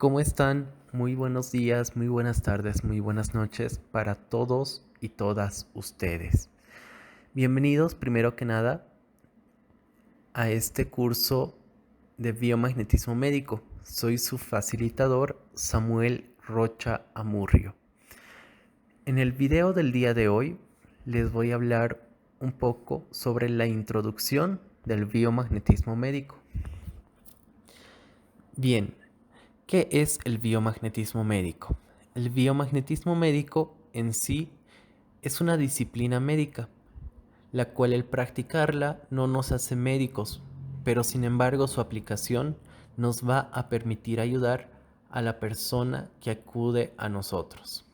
¿Cómo están? Muy buenos días, muy buenas tardes, muy buenas noches para todos y todas ustedes. Bienvenidos primero que nada a este curso de biomagnetismo médico. Soy su facilitador Samuel Rocha Amurrio. En el video del día de hoy les voy a hablar un poco sobre la introducción del biomagnetismo médico. Bien, ¿qué es el biomagnetismo médico? El biomagnetismo médico en sí es una disciplina médica, la cual el practicarla no nos hace médicos, pero sin embargo su aplicación nos va a permitir ayudar a la persona que acude a nosotros.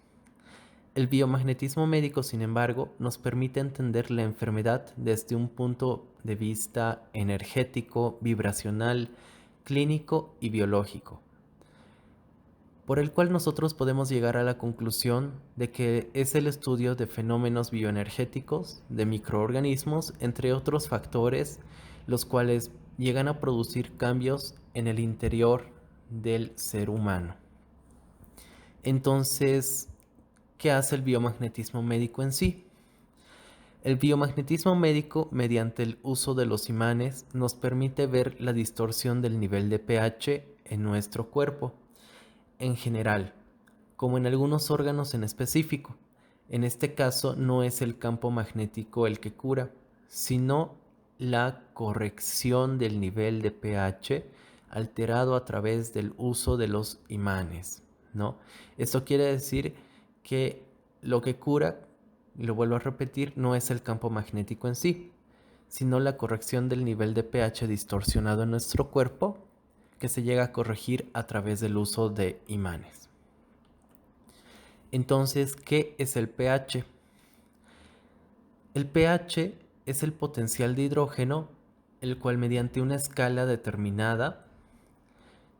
El biomagnetismo médico, sin embargo, nos permite entender la enfermedad desde un punto de vista energético, vibracional, clínico y biológico, por el cual nosotros podemos llegar a la conclusión de que es el estudio de fenómenos bioenergéticos, de microorganismos, entre otros factores, los cuales llegan a producir cambios en el interior del ser humano. Entonces, ¿qué hace el biomagnetismo médico en sí? El biomagnetismo médico, mediante el uso de los imanes, nos permite ver la distorsión del nivel de pH en nuestro cuerpo en general, como en algunos órganos en específico. En este caso no es el campo magnético el que cura, sino la corrección del nivel de pH alterado a través del uso de los imanes, ¿no? Esto quiere decir que lo que cura, lo vuelvo a repetir, no es el campo magnético en sí, sino la corrección del nivel de pH distorsionado en nuestro cuerpo, que se llega a corregir a través del uso de imanes. Entonces, ¿qué es el pH? El pH es el potencial de hidrógeno, el cual mediante una escala determinada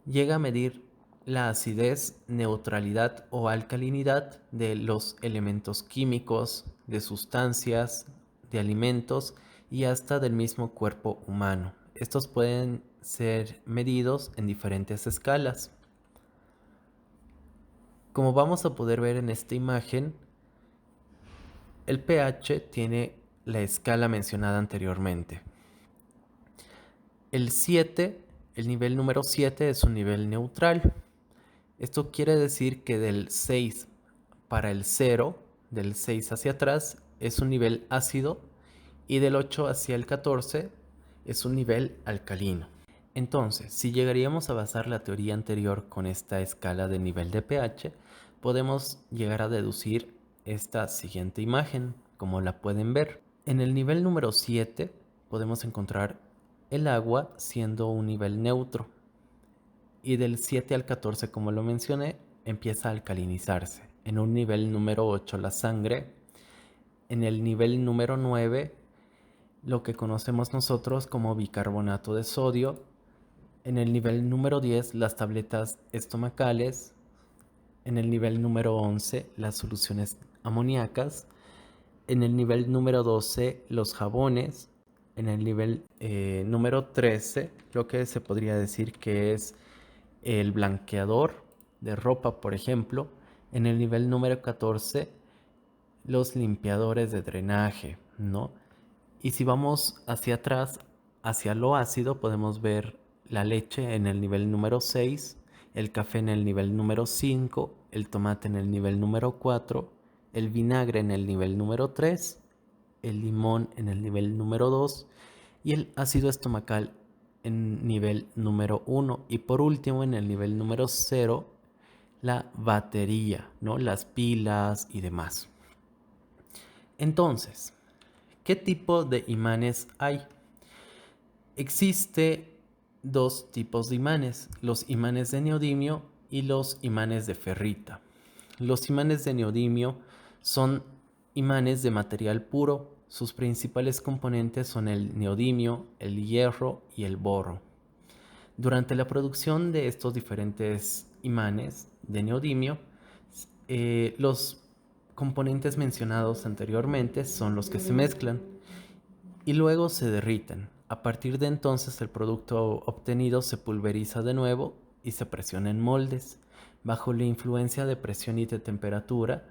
llega a medir la acidez, neutralidad o alcalinidad de los elementos químicos, de sustancias, de alimentos y hasta del mismo cuerpo humano. Estos pueden ser medidos en diferentes escalas. Como vamos a poder ver en esta imagen, el pH tiene la escala mencionada anteriormente. El 7, el nivel número 7 es un nivel neutral. Esto quiere decir que del 6 para el 0, del 6 hacia atrás, es un nivel ácido y del 8 hacia el 14 es un nivel alcalino. Entonces, si llegaríamos a basar la teoría anterior con esta escala de nivel de pH, podemos llegar a deducir esta siguiente imagen, como la pueden ver. En el nivel número 7 podemos encontrar el agua siendo un nivel neutro, y del 7 al 14, como lo mencioné, empieza a alcalinizarse. En un nivel número 8 la sangre, en el nivel número 9 lo que conocemos nosotros como bicarbonato de sodio, en el nivel número 10 las tabletas estomacales, en el nivel número 11 las soluciones amoníacas, en el nivel número 12 los jabones, en el nivel número 13 lo que se podría decir que es el blanqueador de ropa, por ejemplo. En el nivel número 14 los limpiadores de drenaje, ¿no? Y si vamos hacia atrás, hacia lo ácido, podemos ver la leche en el nivel número 6, el café en el nivel número 5, el tomate en el nivel número 4, el vinagre en el nivel número 3, el limón en el nivel número 2 y el ácido estomacal en nivel número 1. Y por último, en el nivel número 0, la batería, ¿no? Las pilas y demás. Entonces, ¿qué tipo de imanes hay? Existe dos tipos de imanes, los imanes de neodimio y los imanes de ferrita. Los imanes de neodimio son imanes de material puro. Sus principales componentes son el neodimio, el hierro y el boro. Durante la producción de estos diferentes imanes de neodimio, los componentes mencionados anteriormente son los que se mezclan y luego se derriten. A partir de entonces el producto obtenido se pulveriza de nuevo y se presiona en moldes. Bajo la influencia de presión y de temperatura,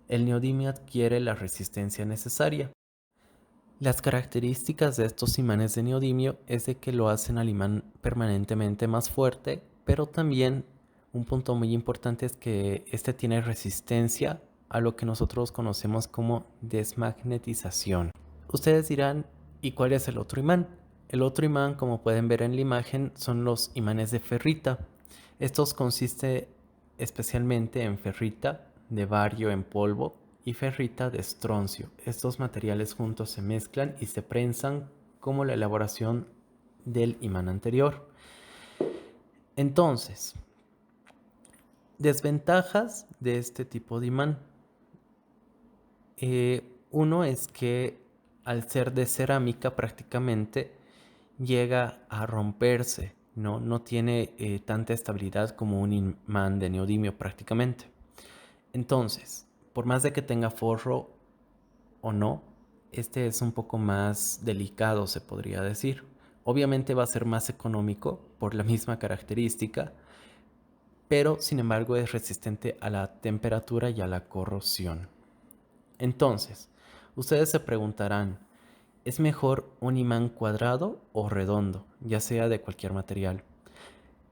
el neodimio adquiere la resistencia necesaria. Las características de estos imanes de neodimio es de que lo hacen al imán permanentemente más fuerte, pero también un punto muy importante es que este tiene resistencia a lo que nosotros conocemos como desmagnetización. Ustedes dirán, ¿y cuál es el otro imán? El otro imán, como pueden ver en la imagen, son los imanes de ferrita. Estos consisten especialmente en ferrita de bario en polvo y ferrita de estroncio. Estos materiales juntos se mezclan y se prensan como la elaboración del imán anterior. Entonces, desventajas de este tipo de imán. Uno es que al ser de cerámica prácticamente llega a romperse, no tiene tanta estabilidad como un imán de neodimio prácticamente. Entonces, por más de que tenga forro o no, este es un poco más delicado, se podría decir. Obviamente va a ser más económico por la misma característica, pero sin embargo es resistente a la temperatura y a la corrosión. Entonces, ustedes se preguntarán, ¿es mejor un imán cuadrado o redondo, ya sea de cualquier material?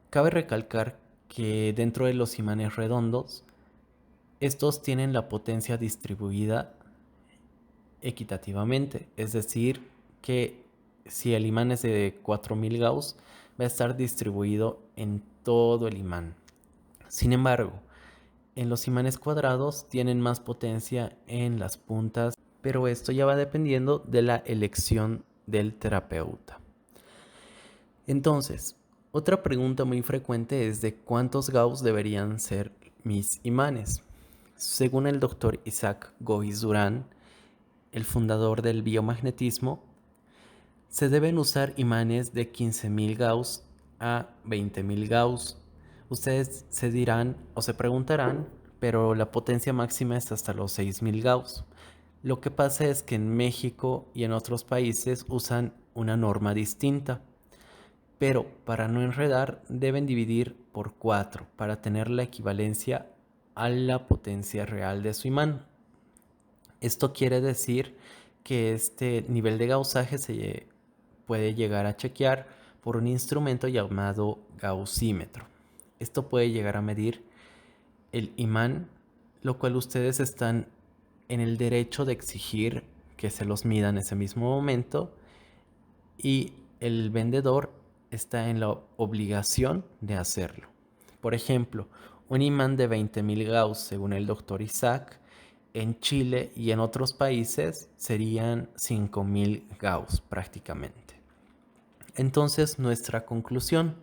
Cabe recalcar que dentro de los imanes redondos, estos tienen la potencia distribuida equitativamente, es decir, que si el imán es de 4000 Gauss, va a estar distribuido en todo el imán. Sin embargo, en los imanes cuadrados tienen más potencia en las puntas, pero esto ya va dependiendo de la elección del terapeuta. Entonces, otra pregunta muy frecuente es de cuántos Gauss deberían ser mis imanes. Según el doctor Isaac Goiz Durán, el fundador del biomagnetismo, se deben usar imanes de 15.000 Gauss a 20.000 Gauss. Ustedes se dirán o se preguntarán, pero la potencia máxima es hasta los 6.000 Gauss. Lo que pasa es que en México y en otros países usan una norma distinta, pero para no enredar deben dividir por 4 para tener la equivalencia a la potencia real de su imán. Esto quiere decir que este nivel de gaussaje se puede llegar a chequear por un instrumento llamado gaussímetro. Esto puede llegar a medir el imán, lo cual ustedes están en el derecho de exigir que se los mida en ese mismo momento y el vendedor está en la obligación de hacerlo. Por ejemplo, un imán de 20.000 Gauss, según el doctor Isaac, en Chile y en otros países serían 5.000 Gauss prácticamente. Entonces, nuestra conclusión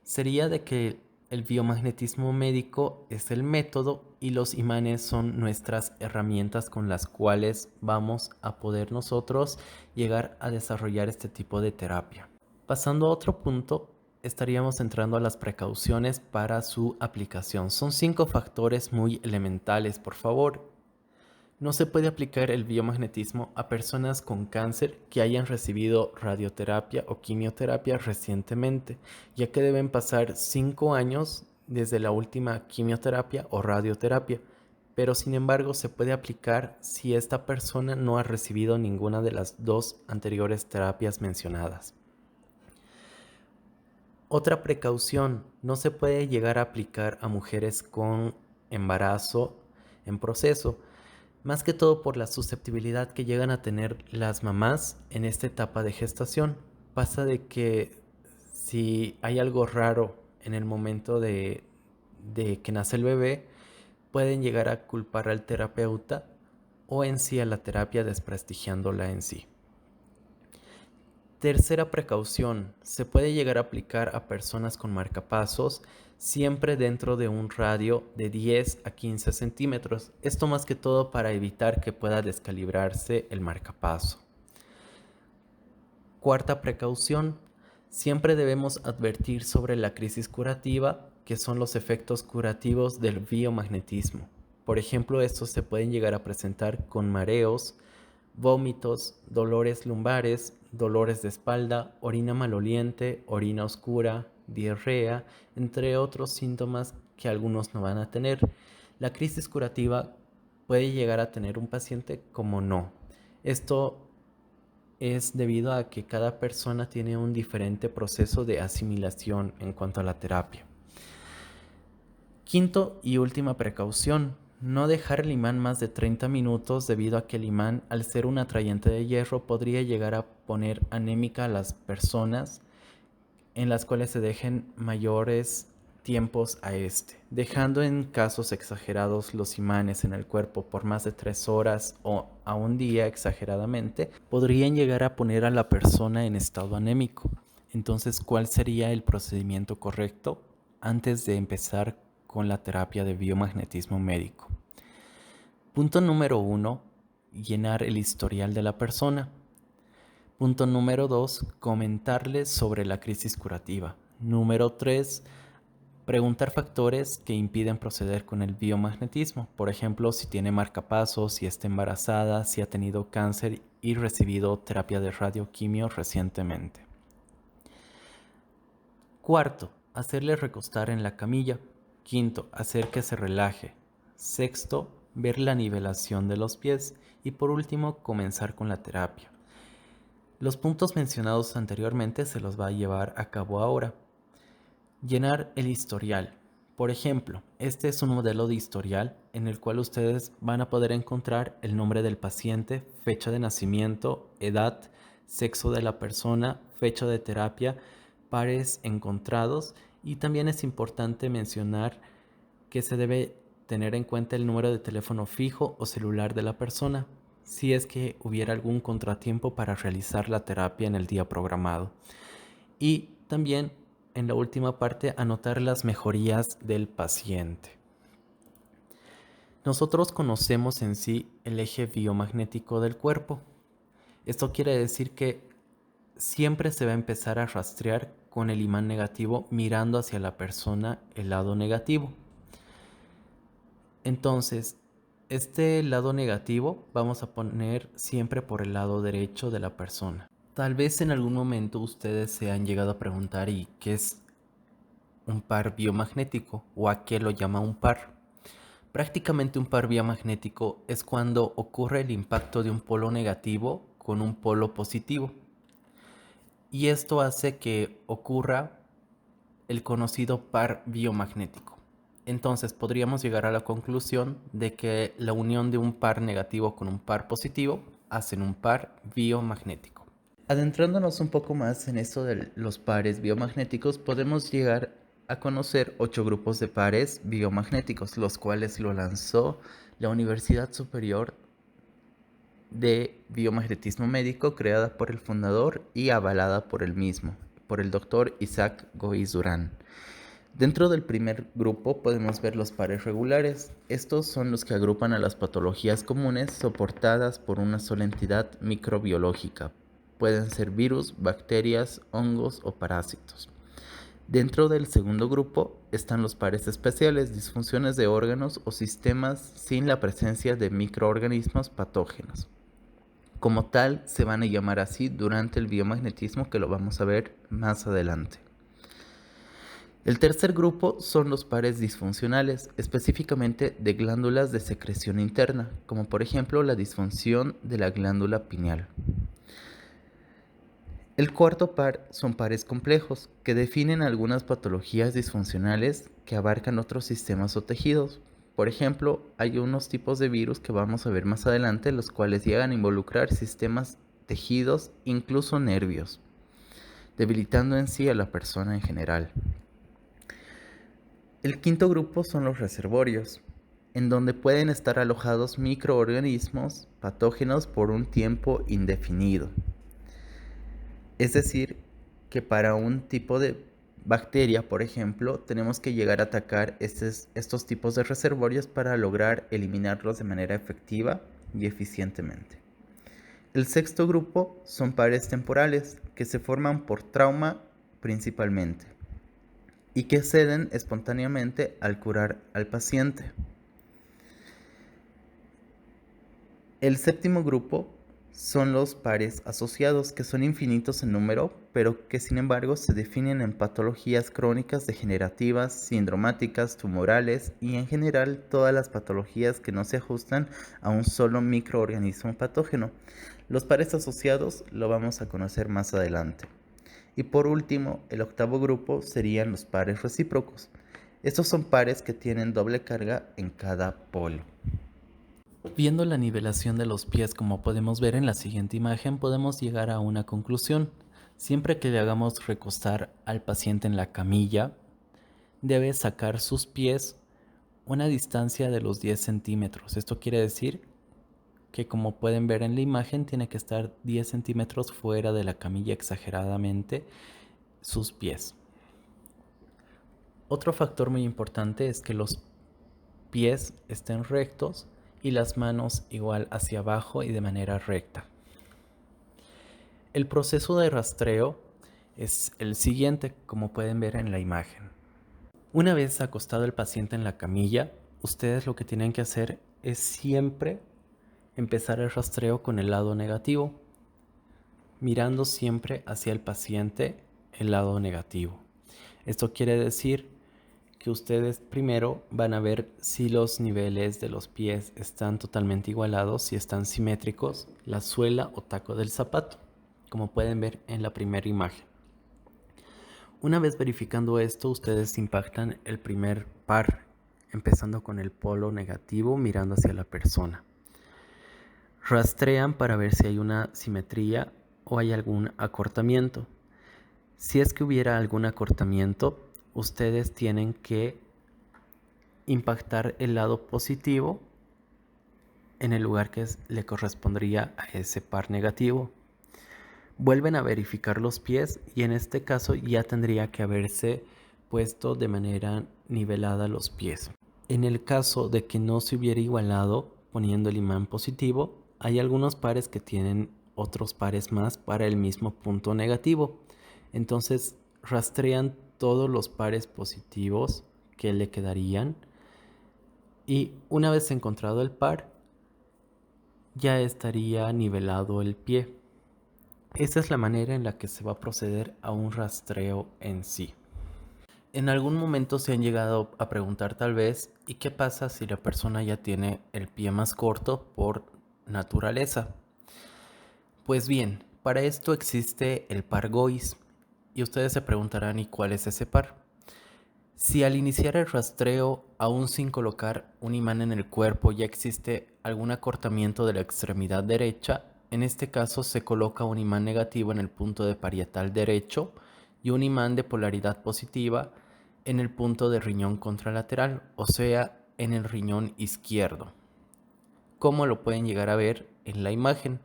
sería de que el biomagnetismo médico es el método y los imanes son nuestras herramientas con las cuales vamos a poder nosotros llegar a desarrollar este tipo de terapia. Pasando a otro punto, estaríamos entrando a las precauciones para su aplicación. Son 5 factores muy elementales, por favor. No se puede aplicar el biomagnetismo a personas con cáncer que hayan recibido radioterapia o quimioterapia recientemente, ya que deben pasar 5 años desde la última quimioterapia o radioterapia, pero sin embargo se puede aplicar si esta persona no ha recibido ninguna de las 2 anteriores terapias mencionadas. Otra precaución, no se puede llegar a aplicar a mujeres con embarazo en proceso, más que todo por la susceptibilidad que llegan a tener las mamás en esta etapa de gestación. Pasa de que si hay algo raro en el momento de que nace el bebé, pueden llegar a culpar al terapeuta o en sí a la terapia desprestigiándola en sí. Tercera precaución, se puede llegar a aplicar a personas con marcapasos siempre dentro de un radio de 10 a 15 centímetros. Esto más que todo para evitar que pueda descalibrarse el marcapaso. Cuarta precaución, siempre debemos advertir sobre la crisis curativa, que son los efectos curativos del biomagnetismo. Por ejemplo, estos se pueden llegar a presentar con mareos, vómitos, dolores lumbares, dolores de espalda, orina maloliente, orina oscura, diarrea, entre otros síntomas que algunos no van a tener. La crisis curativa puede llegar a tener un paciente como no. Esto es debido a que cada persona tiene un diferente proceso de asimilación en cuanto a la terapia. Quinto y última precaución, no dejar el imán más de 30 minutos debido a que el imán, al ser un atrayente de hierro, podría llegar a poner anémica a las personas en las cuales se dejen mayores tiempos a este, dejando en casos exagerados los imanes en el cuerpo por más de 3 horas o a un día exageradamente, podrían llegar a poner a la persona en estado anémico. Entonces, ¿cuál sería el procedimiento correcto antes de empezar con la terapia de biomagnetismo médico? Punto número 1, llenar el historial de la persona. Punto número 2, comentarles sobre la crisis curativa. Número 3, preguntar factores que impiden proceder con el biomagnetismo. Por ejemplo, si tiene marcapasos, si está embarazada, si ha tenido cáncer y recibido terapia de radioquimio recientemente. Cuarto, hacerle recostar en la camilla. Quinto, hacer que se relaje. Sexto, ver la nivelación de los pies. Y por último, comenzar con la terapia. Los puntos mencionados anteriormente se los va a llevar a cabo ahora. Llenar el historial. Por ejemplo, este es un modelo de historial en el cual ustedes van a poder encontrar el nombre del paciente, fecha de nacimiento, edad, sexo de la persona, fecha de terapia, pares encontrados, y también es importante mencionar que se debe tener en cuenta el número de teléfono fijo o celular de la persona, si es que hubiera algún contratiempo para realizar la terapia en el día programado. Y también en la última parte, anotar las mejorías del paciente. Nosotros conocemos en sí el eje biomagnético del cuerpo. Esto quiere decir que siempre se va a empezar a rastrear con el imán negativo mirando hacia la persona el lado negativo. Entonces, este lado negativo vamos a poner siempre por el lado derecho de la persona. Tal vez en algún momento ustedes se han llegado a preguntar, ¿y qué es un par biomagnético o a qué lo llama un par? Prácticamente un par biomagnético es cuando ocurre el impacto de un polo negativo con un polo positivo. Y esto hace que ocurra el conocido par biomagnético. Entonces podríamos llegar a la conclusión de que la unión de un par negativo con un par positivo hacen un par biomagnético. Adentrándonos un poco más en esto de los pares biomagnéticos, podemos llegar a conocer 8 grupos de pares biomagnéticos, los cuales lo lanzó la Universidad Superior de Biomagnetismo Médico, creada por el fundador y avalada por él mismo, por el doctor Isaac Goiz Durán. Dentro del primer grupo podemos ver los pares regulares. Estos son los que agrupan a las patologías comunes soportadas por una sola entidad microbiológica. Pueden ser virus, bacterias, hongos o parásitos. Dentro del segundo grupo están los pares especiales, disfunciones de órganos o sistemas sin la presencia de microorganismos patógenos. Como tal, se van a llamar así durante el biomagnetismo, que lo vamos a ver más adelante. El tercer grupo son los pares disfuncionales, específicamente de glándulas de secreción interna, como por ejemplo la disfunción de la glándula pineal. El cuarto par son pares complejos, que definen algunas patologías disfuncionales que abarcan otros sistemas o tejidos. Por ejemplo, hay unos tipos de virus que vamos a ver más adelante, los cuales llegan a involucrar sistemas, tejidos, incluso nervios, debilitando en sí a la persona en general. El quinto grupo son los reservorios, en donde pueden estar alojados microorganismos patógenos por un tiempo indefinido. Es decir, que para un tipo de bacteria, por ejemplo, tenemos que llegar a atacar estos tipos de reservorios para lograr eliminarlos de manera efectiva y eficientemente. El sexto grupo son pares temporales, que se forman por trauma principalmente y que ceden espontáneamente al curar al paciente. El séptimo grupo son los pares asociados, que son infinitos en número, pero que sin embargo se definen en patologías crónicas degenerativas, sindromáticas, tumorales y en general todas las patologías que no se ajustan a un solo microorganismo patógeno. Los pares asociados lo vamos a conocer más adelante. Y por último, el octavo grupo serían los pares recíprocos. Estos son pares que tienen doble carga en cada polo. Viendo la nivelación de los pies, como podemos ver en la siguiente imagen, podemos llegar a una conclusión. Siempre que le hagamos recostar al paciente en la camilla, debe sacar sus pies una distancia de los 10 centímetros. Esto quiere decir que, como pueden ver en la imagen, tiene que estar 10 centímetros fuera de la camilla exageradamente sus pies. Otro factor muy importante es que los pies estén rectos y las manos igual hacia abajo y de manera recta. El proceso de rastreo es el siguiente, como pueden ver en la imagen. Una vez acostado el paciente en la camilla, ustedes lo que tienen que hacer es siempre empezar el rastreo con el lado negativo, mirando siempre hacia el paciente el lado negativo. Esto quiere decir que ustedes primero van a ver si los niveles de los pies están totalmente igualados, si están simétricos, la suela o taco del zapato, como pueden ver en la primera imagen. Una vez verificando esto, ustedes impactan el primer par, empezando con el polo negativo mirando hacia la persona. Rastrean para ver si hay una simetría o hay algún acortamiento. Si es que hubiera algún acortamiento, ustedes tienen que impactar el lado positivo en el lugar que le correspondría a ese par negativo. Vuelven a verificar los pies y en este caso ya tendría que haberse puesto de manera nivelada los pies. En el caso de que no se hubiera igualado poniendo el imán positivo, hay algunos pares que tienen otros pares más para el mismo punto negativo. Entonces rastrean todos los pares positivos que le quedarían y una vez encontrado el par, ya estaría nivelado el pie. Esta es la manera en la que se va a proceder a un rastreo en sí. En algún momento se han llegado a preguntar tal vez, ¿y qué pasa si la persona ya tiene el pie más corto por naturaleza? Pues bien, para esto existe el par GOIS y ustedes se preguntarán, ¿y cuál es ese par? Si al iniciar el rastreo, aún sin colocar un imán en el cuerpo, ya existe algún acortamiento de la extremidad derecha, en este caso se coloca un imán negativo en el punto de parietal derecho y un imán de polaridad positiva en el punto de riñón contralateral, o sea, en el riñón izquierdo. Como lo pueden llegar a ver en la imagen,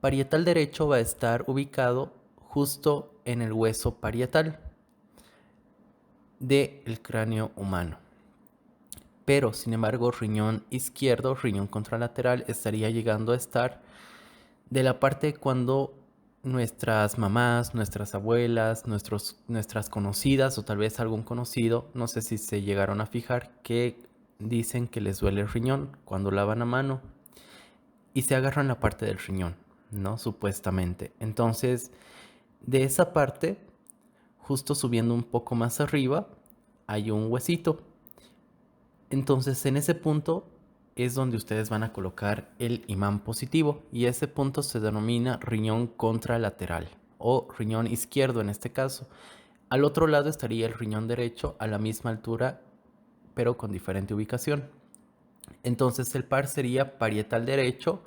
parietal derecho va a estar ubicado justo en el hueso parietal del cráneo humano. Pero, sin embargo, riñón izquierdo, riñón contralateral, estaría llegando a estar de la parte cuando nuestras mamás, nuestras abuelas, nuestras conocidas o tal vez algún conocido, no sé si se llegaron a fijar, que dicen que les duele el riñón cuando lavan a mano y se agarran la parte del riñón, ¿no? Supuestamente. Entonces, de esa parte, justo subiendo un poco más arriba, hay un huesito. Entonces, en ese punto es donde ustedes van a colocar el imán positivo y ese punto se denomina riñón contralateral o riñón izquierdo en este caso. Al otro lado estaría el riñón derecho a la misma altura pero con diferente ubicación. Entonces el par sería parietal derecho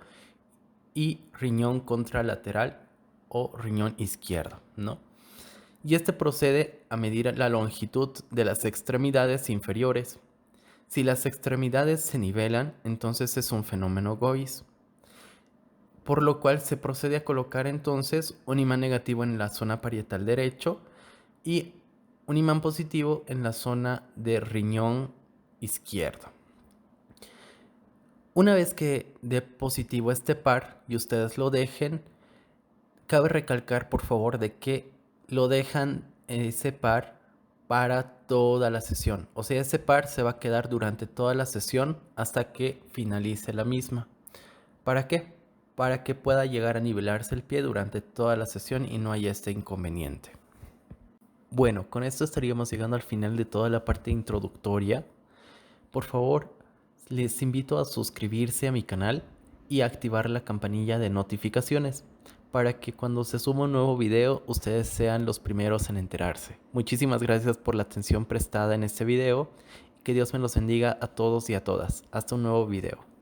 y riñón contralateral o riñón izquierdo, ¿no? Y este procede a medir la longitud de las extremidades inferiores. Si las extremidades se nivelan, entonces es un fenómeno GOIS, por lo cual se procede a colocar entonces un imán negativo en la zona parietal derecho y un imán positivo en la zona de riñón izquierdo. Una vez que dé positivo este par y ustedes lo dejen, cabe recalcar por favor de que lo dejan ese par para toda la sesión. O sea, ese par se va a quedar durante toda la sesión hasta que finalice la misma. ¿Para qué? para que pueda llegar a nivelarse el pie durante toda la sesión y no haya este inconveniente. Bueno, con esto estaríamos llegando al final de toda la parte introductoria. Por favor, les invito a suscribirse a mi canal y activar la campanilla de notificaciones para que cuando se suba un nuevo video ustedes sean los primeros en enterarse. Muchísimas gracias por la atención prestada en este video. Que Dios me los bendiga a todos y a todas. Hasta un nuevo video.